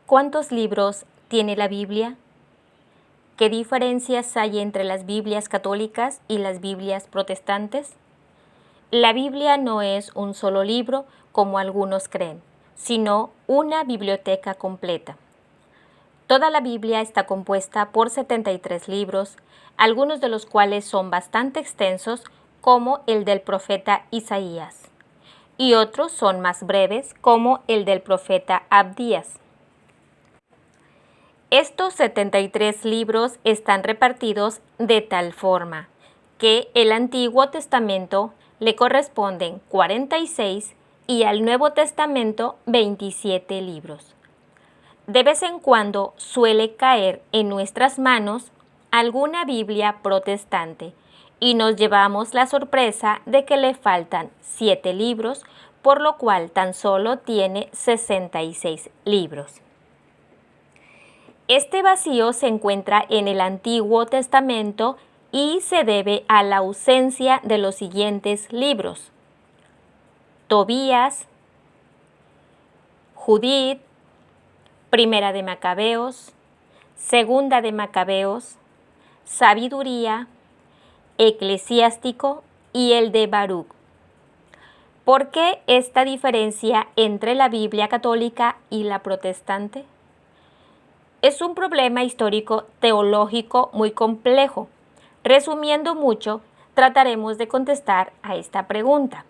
¿Cuántos libros tiene la Biblia? ¿Qué diferencias hay entre las Biblias católicas y las Biblias protestantes? La Biblia no es un solo libro, como algunos creen, sino una biblioteca completa. Toda la Biblia está compuesta por 73 libros, algunos de los cuales son bastante extensos, como el del profeta Isaías, y otros son más breves, como el del profeta Abdías. Estos 73 libros están repartidos de tal forma que el Antiguo Testamento le corresponden 46 y al Nuevo Testamento 27 libros. De vez en cuando suele caer en nuestras manos alguna Biblia protestante y nos llevamos la sorpresa de que le faltan 7 libros, por lo cual tan solo tiene 66 libros. Este vacío se encuentra en el Antiguo Testamento y se debe a la ausencia de los siguientes libros: Tobías, Judith, Primera de Macabeos, Segunda de Macabeos, Sabiduría, Eclesiástico y el de Baruc. ¿Por qué esta diferencia entre la Biblia católica y la protestante? Es un problema histórico teológico muy complejo. Resumiendo mucho, trataremos de contestar a esta pregunta.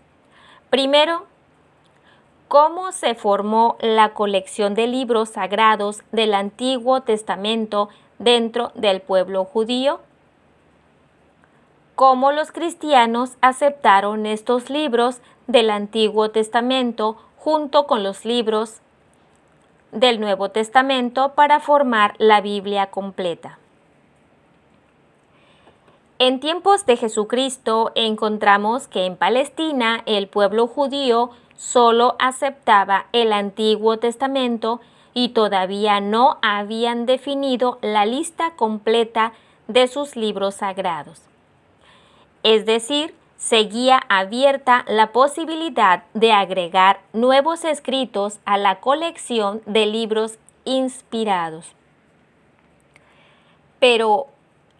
Primero, ¿cómo se formó la colección de libros sagrados del Antiguo Testamento dentro del pueblo judío? ¿Cómo los cristianos aceptaron estos libros del Antiguo Testamento junto con los libros del Nuevo Testamento para formar la Biblia completa? En tiempos de Jesucristo encontramos que en Palestina el pueblo judío solo aceptaba el Antiguo Testamento y todavía no habían definido la lista completa de sus libros sagrados. Es decir, seguía abierta la posibilidad de agregar nuevos escritos a la colección de libros inspirados. Pero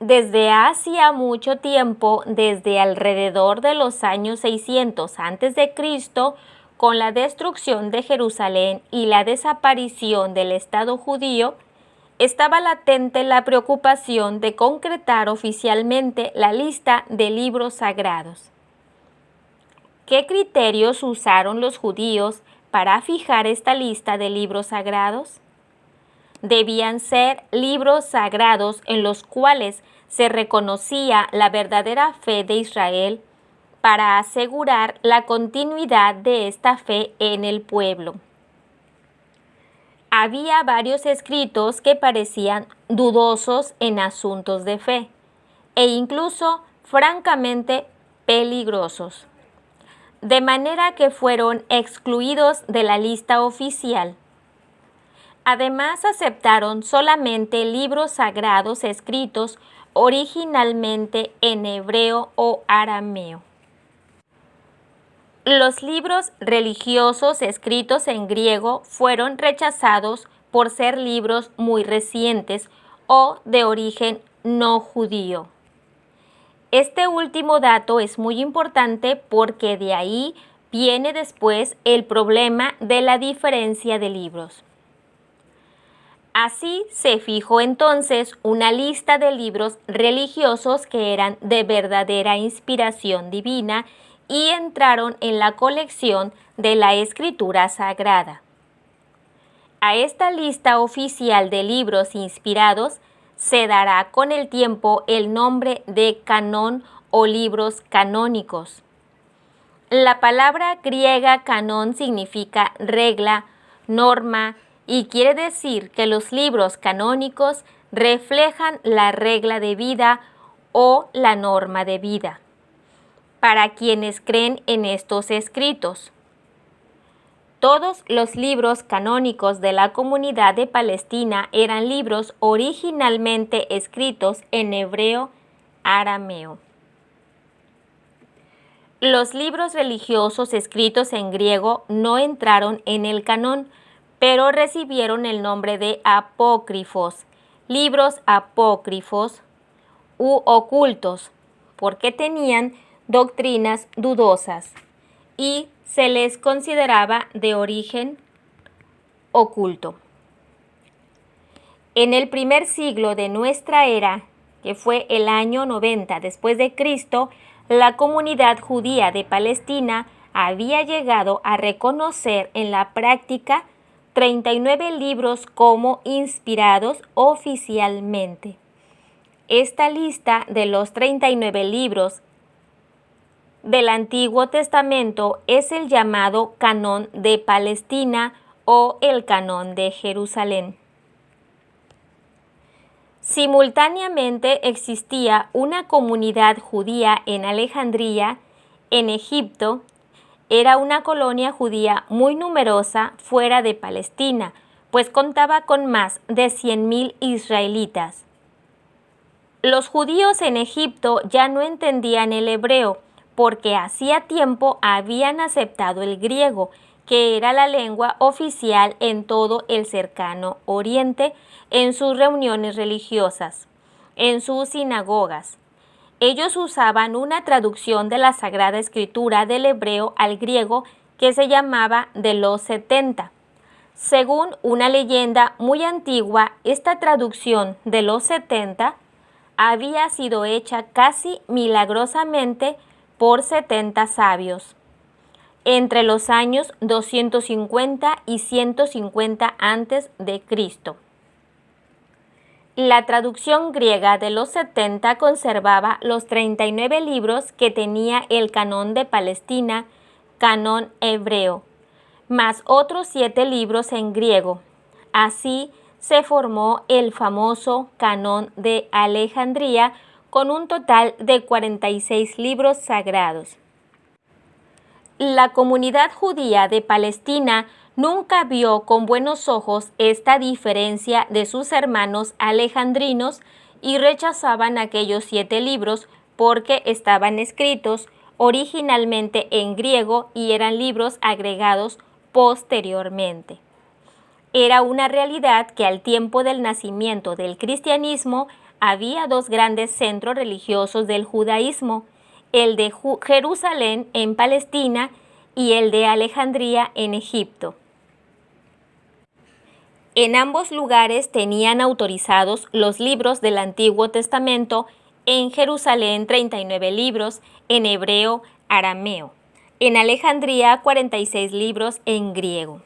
desde hacía mucho tiempo, desde alrededor de los años 600 a.C., con la destrucción de Jerusalén y la desaparición del Estado judío, estaba latente la preocupación de concretar oficialmente la lista de libros sagrados. ¿Qué criterios usaron los judíos para fijar esta lista de libros sagrados? Debían ser libros sagrados en los cuales se reconocía la verdadera fe de Israel para asegurar la continuidad de esta fe en el pueblo. Había varios escritos que parecían dudosos en asuntos de fe e incluso francamente peligrosos, de manera que fueron excluidos de la lista oficial. Además, aceptaron solamente libros sagrados escritos originalmente en hebreo o arameo. Los libros religiosos escritos en griego fueron rechazados por ser libros muy recientes o de origen no judío. Este último dato es muy importante porque de ahí viene después el problema de la diferencia de libros. Así se fijó entonces una lista de libros religiosos que eran de verdadera inspiración divina y entraron en la colección de la Escritura Sagrada. A esta lista oficial de libros inspirados se dará con el tiempo el nombre de canón o libros canónicos. La palabra griega canón significa regla, norma, y quiere decir que los libros canónicos reflejan la regla de vida o la norma de vida para quienes creen en estos escritos. Todos los libros canónicos de la comunidad de Palestina eran libros originalmente escritos en hebreo arameo. Los libros religiosos escritos en griego no entraron en el canón, pero recibieron el nombre de apócrifos, libros apócrifos u ocultos, porque tenían doctrinas dudosas y se les consideraba de origen oculto. En el primer siglo de nuestra era, que fue el año 90 después de Cristo, la comunidad judía de Palestina había llegado a reconocer en la práctica 39 libros como inspirados oficialmente. Esta lista de los 39 libros del Antiguo Testamento es el llamado Canón de Palestina o el Canón de Jerusalén. Simultáneamente existía una comunidad judía en Alejandría, en Egipto. Era una colonia judía muy numerosa fuera de Palestina, pues contaba con más de 100.000 israelitas. Los judíos en Egipto ya no entendían el hebreo, porque hacía tiempo habían aceptado el griego, que era la lengua oficial en todo el cercano Oriente, en sus reuniones religiosas, en sus sinagogas. Ellos usaban una traducción de la Sagrada Escritura del hebreo al griego que se llamaba de los 70. Según una leyenda muy antigua, esta traducción de los 70 había sido hecha casi milagrosamente por 70 sabios, entre los años 250 y 150 antes de Cristo. La traducción griega de los 70 conservaba los 39 libros que tenía el Canón de Palestina, Canón hebreo, más otros 7 libros en griego. Así se formó el famoso Canón de Alejandría, con un total de 46 libros sagrados. La comunidad judía de Palestina nunca vio con buenos ojos esta diferencia de sus hermanos alejandrinos y rechazaban aquellos 7 libros porque estaban escritos originalmente en griego y eran libros agregados posteriormente. Era una realidad que al tiempo del nacimiento del cristianismo había 2 grandes centros religiosos del judaísmo, el de Jerusalén en Palestina y el de Alejandría en Egipto. En ambos lugares tenían autorizados los libros del Antiguo Testamento, en Jerusalén 39 libros en hebreo arameo, en Alejandría 46 libros en griego.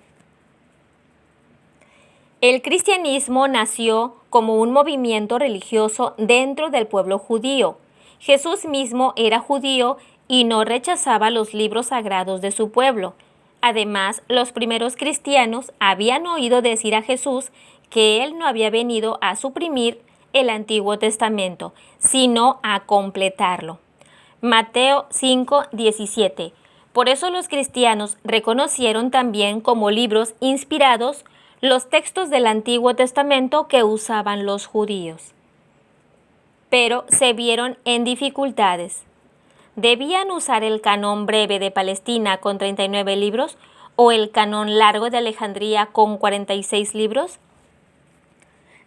El cristianismo nació como un movimiento religioso dentro del pueblo judío. Jesús mismo era judío y no rechazaba los libros sagrados de su pueblo. Además, los primeros cristianos habían oído decir a Jesús que Él no había venido a suprimir el Antiguo Testamento, sino a completarlo. Mateo 5:17. Por eso los cristianos reconocieron también como libros inspirados los textos del Antiguo Testamento que usaban los judíos. Pero se vieron en dificultades. ¿Debían usar el canón breve de Palestina con 39 libros o el canón largo de Alejandría con 46 libros?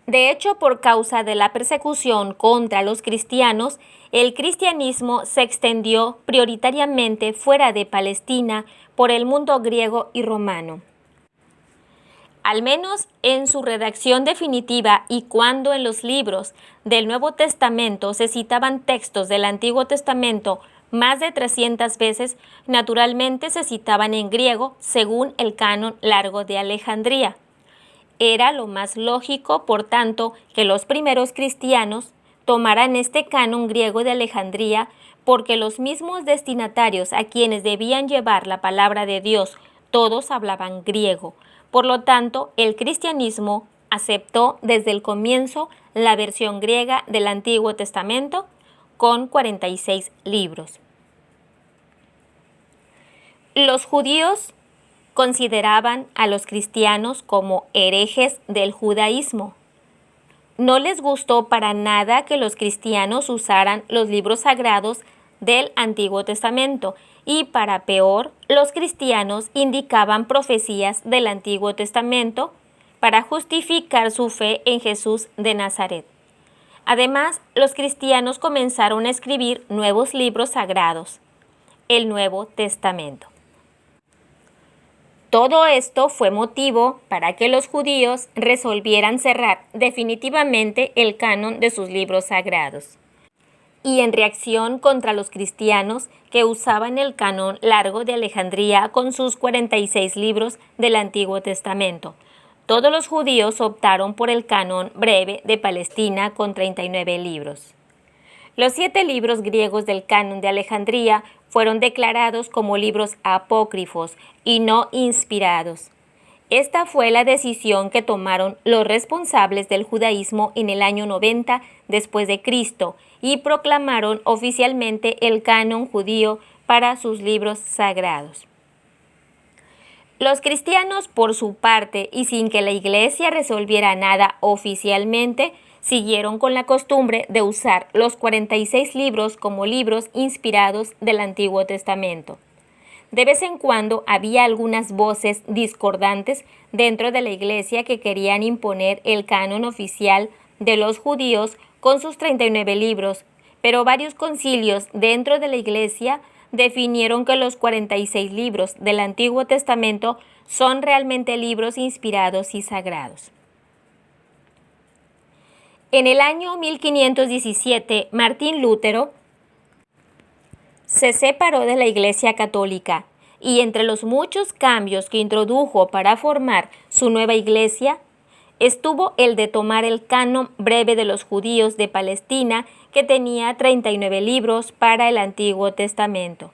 De hecho, por causa de la persecución contra los cristianos, el cristianismo se extendió prioritariamente fuera de Palestina por el mundo griego y romano. Al menos en su redacción definitiva y cuando en los libros del Nuevo Testamento se citaban textos del Antiguo Testamento más de 300 veces, naturalmente se citaban en griego según el canon largo de Alejandría. Era lo más lógico, por tanto, que los primeros cristianos tomaran este canon griego de Alejandría, porque los mismos destinatarios a quienes debían llevar la palabra de Dios todos hablaban griego. Por lo tanto, el cristianismo aceptó desde el comienzo la versión griega del Antiguo Testamento con 46 libros. Los judíos consideraban a los cristianos como herejes del judaísmo. No les gustó para nada que los cristianos usaran los libros sagrados del Antiguo Testamento y, para peor, los cristianos indicaban profecías del Antiguo Testamento para justificar su fe en Jesús de Nazaret. Además, los cristianos comenzaron a escribir nuevos libros sagrados, el Nuevo Testamento. Todo esto fue motivo para que los judíos resolvieran cerrar definitivamente el canon de sus libros sagrados. Y en reacción contra los cristianos que usaban el canon largo de Alejandría con sus 46 libros del Antiguo Testamento, todos los judíos optaron por el canon breve de Palestina con 39 libros. Los 7 libros griegos del canon de Alejandría fueron declarados como libros apócrifos y no inspirados. Esta fue la decisión que tomaron los responsables del judaísmo en el año 90 después de Cristo y proclamaron oficialmente el canon judío para sus libros sagrados. Los cristianos, por su parte, y sin que la Iglesia resolviera nada oficialmente, siguieron con la costumbre de usar los 46 libros como libros inspirados del Antiguo Testamento. De vez en cuando había algunas voces discordantes dentro de la Iglesia que querían imponer el canon oficial de los judíos con sus 39 libros, pero varios concilios dentro de la Iglesia definieron que los 46 libros del Antiguo Testamento son realmente libros inspirados y sagrados. En el año 1517, Martín Lutero se separó de la Iglesia Católica y entre los muchos cambios que introdujo para formar su nueva Iglesia, estuvo el de tomar el canon breve de los judíos de Palestina, que tenía 39 libros para el Antiguo Testamento.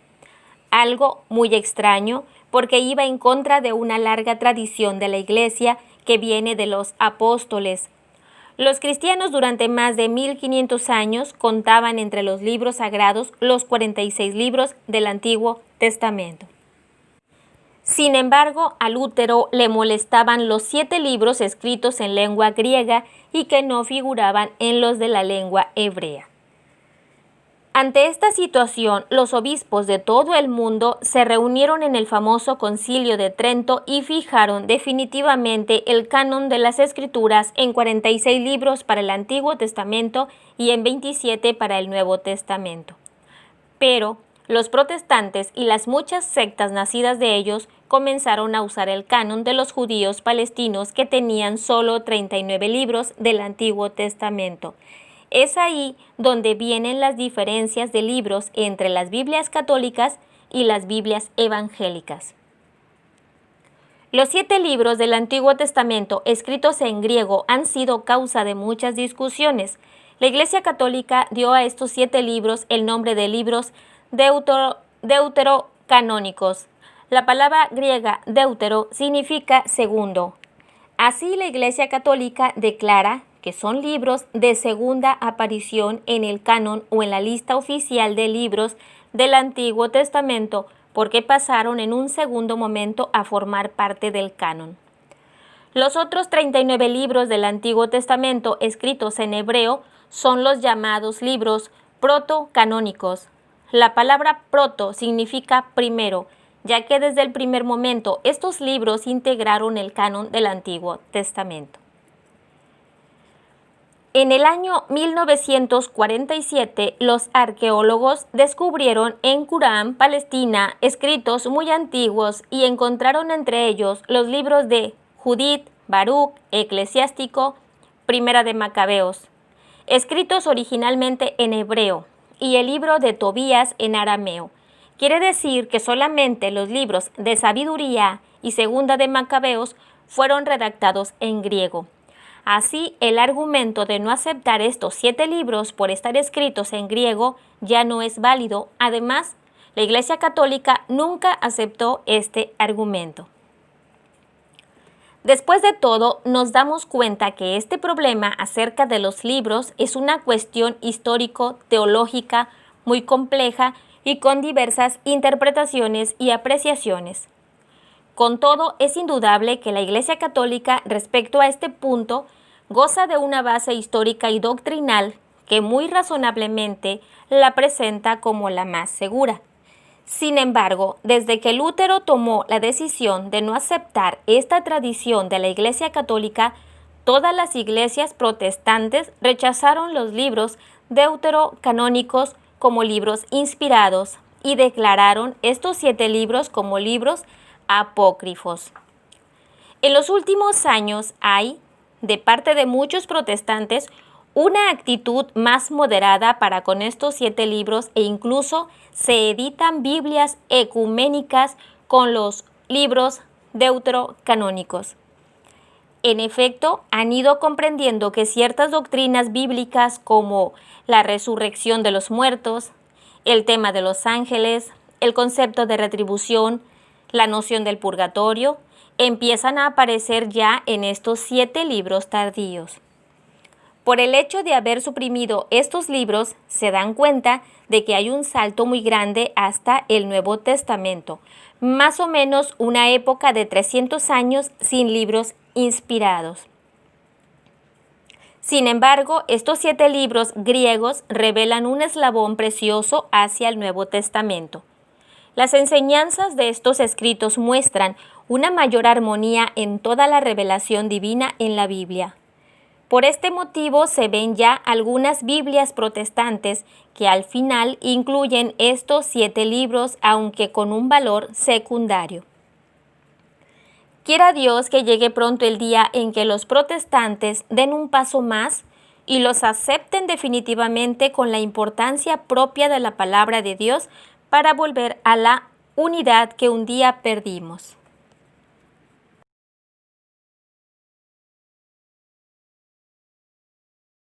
Algo muy extraño porque iba en contra de una larga tradición de la Iglesia que viene de los apóstoles. Los cristianos durante más de 1500 años contaban entre los libros sagrados los 46 libros del Antiguo Testamento. Sin embargo, a Lutero le molestaban los 7 libros escritos en lengua griega y que no figuraban en los de la lengua hebrea. Ante esta situación, los obispos de todo el mundo se reunieron en el famoso Concilio de Trento y fijaron definitivamente el canon de las Escrituras en 46 libros para el Antiguo Testamento y en 27 para el Nuevo Testamento. Pero los protestantes y las muchas sectas nacidas de ellos comenzaron a usar el canon de los judíos palestinos que tenían solo 39 libros del Antiguo Testamento. Es ahí donde vienen las diferencias de libros entre las Biblias católicas y las Biblias evangélicas. Los 7 libros del Antiguo Testamento escritos en griego han sido causa de muchas discusiones. La Iglesia Católica dio a estos 7 libros el nombre de libros deuterocanónicos. La palabra griega deutero significa segundo. Así, la Iglesia Católica declara que son libros de segunda aparición en el canon o en la lista oficial de libros del Antiguo Testamento, porque pasaron en un segundo momento a formar parte del canon. Los otros 39 libros del Antiguo Testamento escritos en hebreo son los llamados libros protocanónicos. La palabra proto significa primero, ya que desde el primer momento estos libros integraron el canon del Antiguo Testamento. En el año 1947, los arqueólogos descubrieron en Qumran, Palestina, escritos muy antiguos y encontraron entre ellos los libros de Judith, Baruch, Eclesiástico, Primera de Macabeos, escritos originalmente en hebreo, y el libro de Tobías en arameo. Quiere decir que solamente los libros de Sabiduría y Segunda de Macabeos fueron redactados en griego. Así, el argumento de no aceptar estos 7 libros por estar escritos en griego ya no es válido. Además, la Iglesia Católica nunca aceptó este argumento. Después de todo, nos damos cuenta que este problema acerca de los libros es una cuestión histórico-teológica muy compleja y con diversas interpretaciones y apreciaciones. Con todo, es indudable que la Iglesia Católica, respecto a este punto, goza de una base histórica y doctrinal que muy razonablemente la presenta como la más segura. Sin embargo, desde que Lutero tomó la decisión de no aceptar esta tradición de la Iglesia Católica, todas las iglesias protestantes rechazaron los libros deuterocanónicos como libros inspirados y declararon estos 7 libros como libros apócrifos. En los últimos años hay, de parte de muchos protestantes, una actitud más moderada para con estos 7 libros e incluso se editan Biblias ecuménicas con los libros deuterocanónicos. En efecto, han ido comprendiendo que ciertas doctrinas bíblicas como la resurrección de los muertos, el tema de los ángeles, el concepto de retribución, la noción del purgatorio, empiezan a aparecer ya en estos 7 libros tardíos. Por el hecho de haber suprimido estos libros, se dan cuenta de que hay un salto muy grande hasta el Nuevo Testamento, más o menos una época de 300 años sin libros inspirados. Sin embargo, estos 7 libros griegos revelan un eslabón precioso hacia el Nuevo Testamento. Las enseñanzas de estos escritos muestran una mayor armonía en toda la revelación divina en la Biblia. Por este motivo se ven ya algunas Biblias protestantes que al final incluyen estos 7 libros, aunque con un valor secundario. Quiera Dios que llegue pronto el día en que los protestantes den un paso más y los acepten definitivamente con la importancia propia de la palabra de Dios para volver a la unidad que un día perdimos.